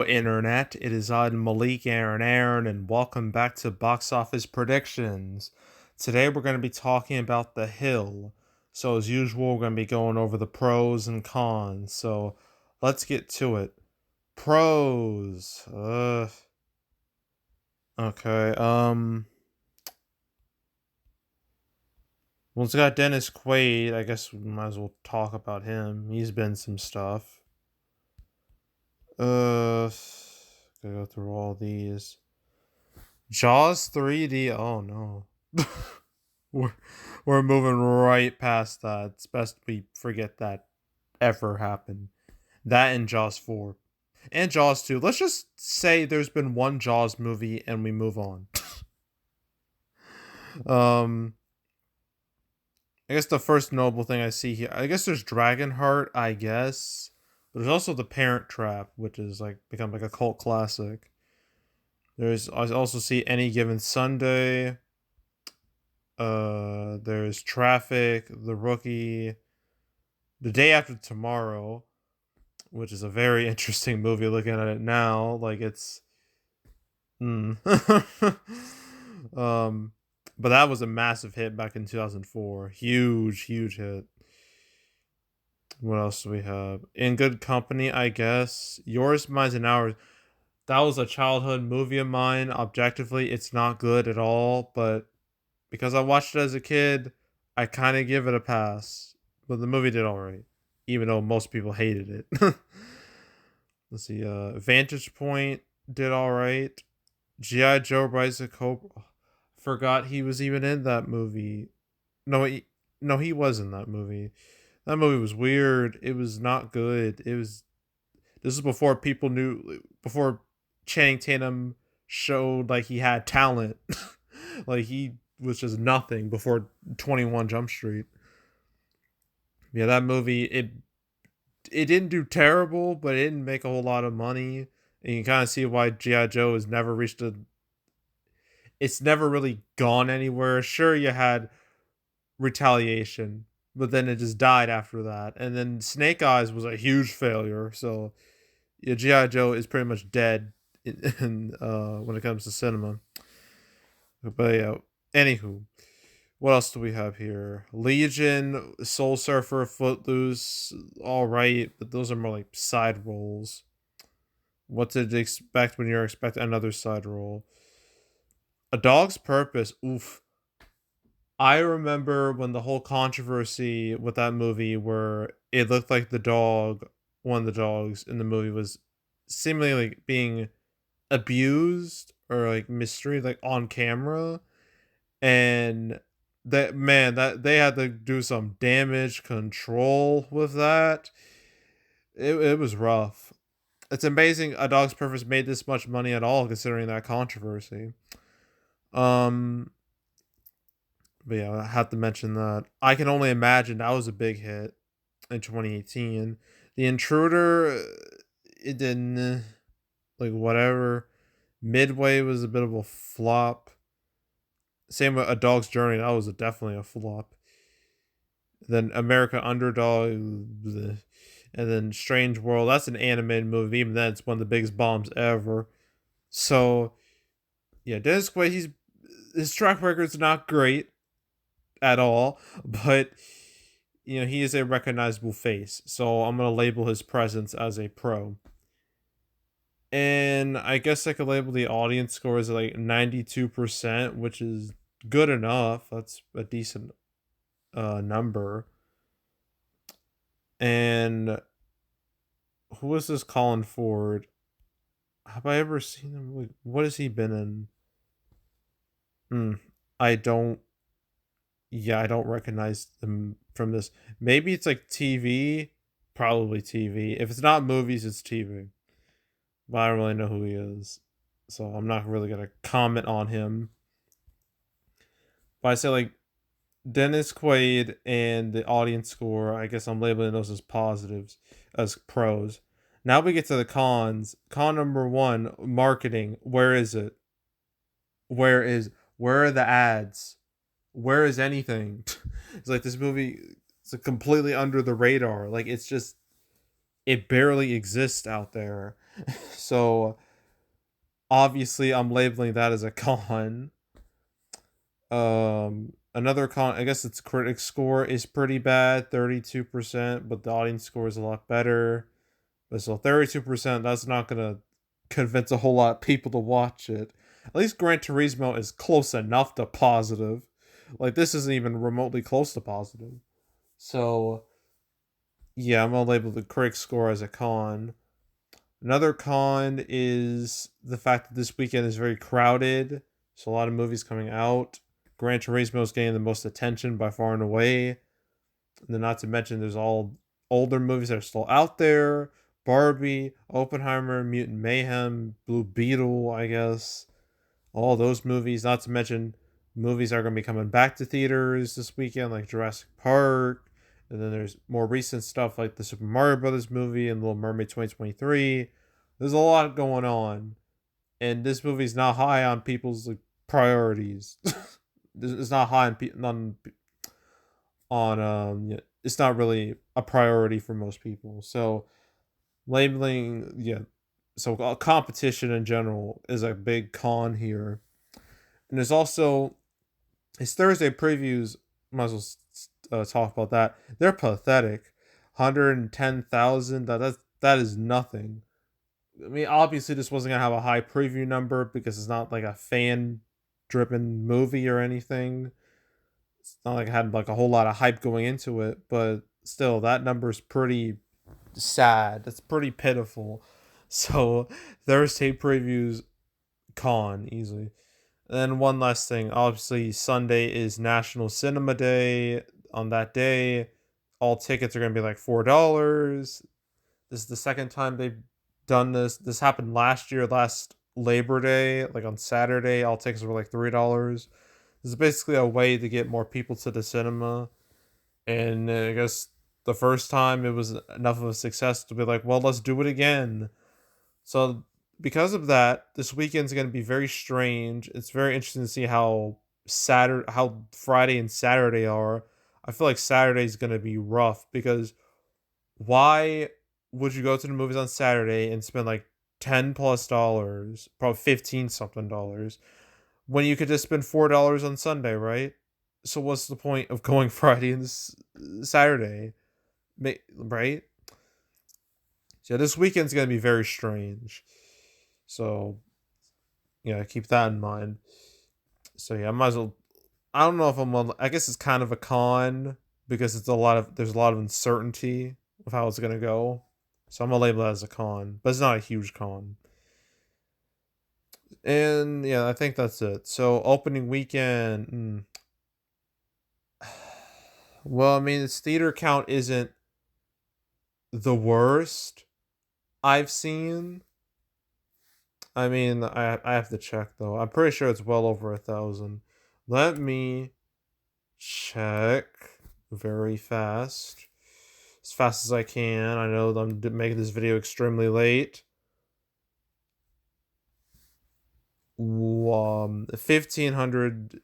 Internet. It is on Malik Aaron, and welcome back to Box Office Predictions. Today we're going to be talking about The Hill. So, as usual, we're going to be going over the pros and cons. So, let's get to it. Pros. Okay. Well, it's got Dennis Quaid. I guess we might as well talk about him. He's been some stuff. Gotta go through all these. Jaws 3D. Oh no. we're, we're moving right past that. It's best we forget that ever happened. That and Jaws 4. And Jaws 2. Let's just say there's been one Jaws movie and we move on. um I guess the first notable thing I see here, I guess there's Dragonheart, I guess. But there's also The Parent Trap, which is like become like a cult classic. I also see Any Given Sunday. There's Traffic, The Rookie, The Day After Tomorrow, which is a very interesting movie looking at it now. Like it's, mm. um, but that was a massive hit back in 2004. Huge, huge hit. What else do we have? In Good Company, I guess. Yours, Mine's, and Ours. That was a childhood movie of mine. Objectively, it's not good at all, but because I watched it as a kid, I kind of give it a pass. But the movie did alright, even though most people hated it. Let's see. Vantage Point did alright. GI Joe: Rise of Cobra. Forgot he was even in that movie. No, no, he was in that movie. That movie was weird. It was not good. It was. This is before people knew. Before Channing Tatum showed like he had talent. Like he was just nothing before 21 Jump Street. Yeah, that movie it didn't do terrible, but it didn't make a whole lot of money. And you kind of see why GI Joe has never reached a. It's never really gone anywhere. Sure, you had Retaliation, but then it just died after that. And then Snake Eyes was a huge failure. So yeah, GI Joe is pretty much dead when it comes to cinema. But yeah, anywho, what else do we have here? Legion, Soul Surfer, Footloose, all right, but those are more like side roles. What to expect when you're expecting another side role? A Dog's Purpose. Oof. I remember when the whole controversy with that movie, where it looked like the dog, one of the dogs in the movie, was seemingly like being abused or like mistreated, like on camera, and that man that they had to do some damage control with that. It was rough. It's amazing A Dog's Purpose made this much money at all, considering that controversy. Um, but yeah, I have to mention that. I Can Only Imagine, that was a big hit in 2018. The Intruder, it didn't, like whatever. Midway was a bit of a flop. Same with A Dog's Journey, that was definitely a flop. Then America Underdog, and then Strange World. That's an animated movie. Even then, it's one of the biggest bombs ever. So yeah, Dennis Quaid, his track record's not great at all, but he is a recognizable face. So I'm gonna label his presence as a pro. And I guess I could label the audience score as like 92%, which is good enough. That's a decent number. And who is this Colin Ford? Have I ever seen him? Like, what has he been in? Hmm. I don't. Yeah, I don't recognize them from this. Maybe it's like TV. Probably TV. If it's not movies, it's TV. But I don't really know who he is, so I'm not really gonna comment on him. But I say like Dennis Quaid and the audience score. I guess I'm labeling those as positives, as pros. Now we get to the cons. Con number one: marketing. Where is it? Where are the ads? Where is anything? It's like this movie is completely under the radar. Like it's just it barely exists out there. So obviously I'm labeling that as a con. Another con, I guess its critic score is pretty bad, 32%, but the audience score is a lot better. But so 32%, that's not gonna convince a whole lot of people to watch it. At least Gran Turismo is close enough to positive. Like this isn't even remotely close to positive. So yeah, I'm gonna label the critic score as a con. Another con is the fact that this weekend is very crowded. So a lot of movies coming out. Gran Turismo is getting the most attention by far and away. And then not to mention there's all older movies that are still out there. Barbie, Oppenheimer, Mutant Mayhem, Blue Beetle, I guess. All those movies, not to mention movies are going to be coming back to theaters this weekend, like Jurassic Park. And then there's more recent stuff like the Super Mario Brothers movie and Little Mermaid 2023. There's a lot going on. And this movie's not high on people's like priorities. It's not high on it's not really a priority for most people. So labeling, yeah, so competition in general is a big con here. And there's also his Thursday previews. Might as well talk about that. They're pathetic. 110,000. That is nothing. I mean, obviously, this wasn't gonna have a high preview number because it's not like a fan-driven movie or anything. It's not like it had like a whole lot of hype going into it, but still, that number's pretty sad. That's pretty pitiful. So Thursday previews con easily. And then one last thing. Obviously, Sunday is National Cinema Day. On that day, all tickets are gonna be like $4. This is the second time they've done this. This happened last year, last Labor Day, like on Saturday. All tickets were like $3. This is basically a way to get more people to the cinema. And I guess the first time it was enough of a success to be like, well, let's do it again. So because of that, this weekend's going to be very strange. It's very interesting to see how Friday and Saturday are. I feel like Saturday's going to be rough because why would you go to the movies on Saturday and spend like 10 plus dollars, probably 15 something dollars, when you could just spend $4 on Sunday, right? So what's the point of going Friday and Saturday, right? So this weekend's gonna be very strange. So yeah, keep that in mind. So yeah, I might as well. I don't know if I guess it's kind of a con because there's a lot of uncertainty of how it's gonna go. So I'm gonna label that as a con, but it's not a huge con. And yeah, I think that's it. So opening weekend. Well, I mean, its theater count isn't the worst I've seen. I mean, I have to check though. I'm pretty sure it's well over 1,000. Let me check very fast, as fast as I can. I know I'm making this video extremely late. 1,500,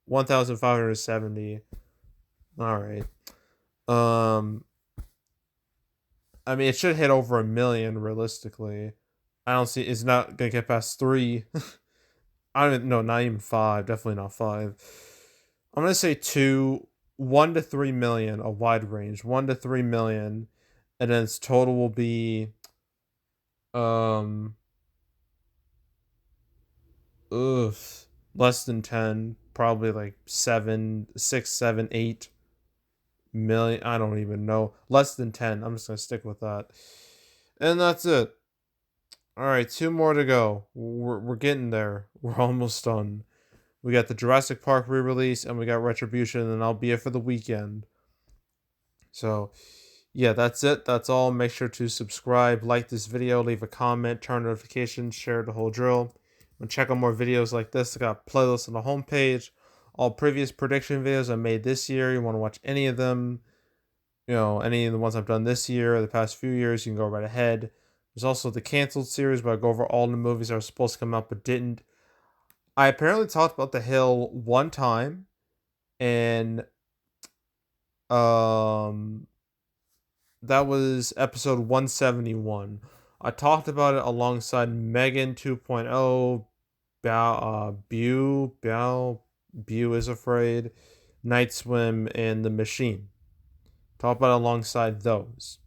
1,570. All right. Um, I mean, it should hit over 1 million realistically. I don't see it's not gonna get past three. I don't even, no, not even five. Definitely not five. I'm gonna say 1 to 3 million, a wide range, 1 to 3 million, and then its total will be um, ugh, less than 10, probably like 7, 6, 7, 8 million. I don't even know. Less than 10. I'm just gonna stick with that, and that's it. All right, two more to go. We're getting there. We're almost done. We got the Jurassic Park re-release, and we got Retribution, and I'll be here for the weekend. So, yeah, that's it. That's all. Make sure to subscribe, like this video, leave a comment, turn notifications, share the whole drill. And check out more videos like this. I got playlists on the homepage. All previous prediction videos I made this year. You want to watch any of them? Any of the ones I've done this year or the past few years, you can go right ahead. There's also the canceled series where I go over all the movies that were supposed to come out but didn't. I apparently talked about The Hill one time, and um that was episode 171. I talked about it alongside Megan 2.0, Beau is Afraid, Night Swim, and The Machine. Talked about it alongside those.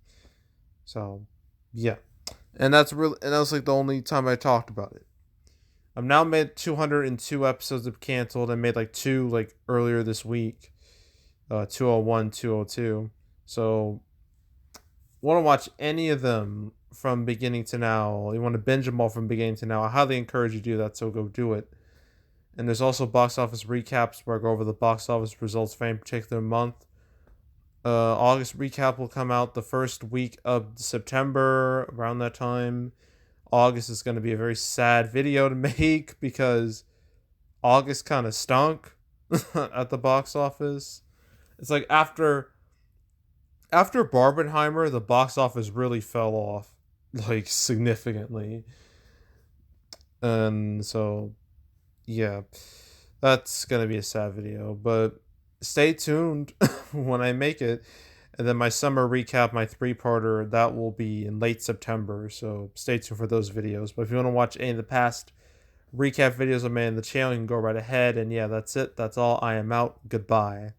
So, yeah. And that was like the only time I talked about it. I've now made 202 episodes of Canceled. I made like two like earlier this week. 201, 202. So, want to watch any of them from beginning to now, you want to binge them all from beginning to now, I highly encourage you to do that, so go do it. And there's also box office recaps where I go over the box office results for any particular month. August recap will come out the first week of September, around that time. August is going to be a very sad video to make because August kind of stunk at the box office. It's like after Barbenheimer, the box office really fell off like significantly. And so yeah, that's going to be a sad video, but stay tuned when I make it. And then my summer recap, my three-parter, that will be in late September. So stay tuned for those videos. But if you want to watch any of the past recap videos I made on the channel, you can go right ahead. And yeah, that's it. That's all. I am out. Goodbye.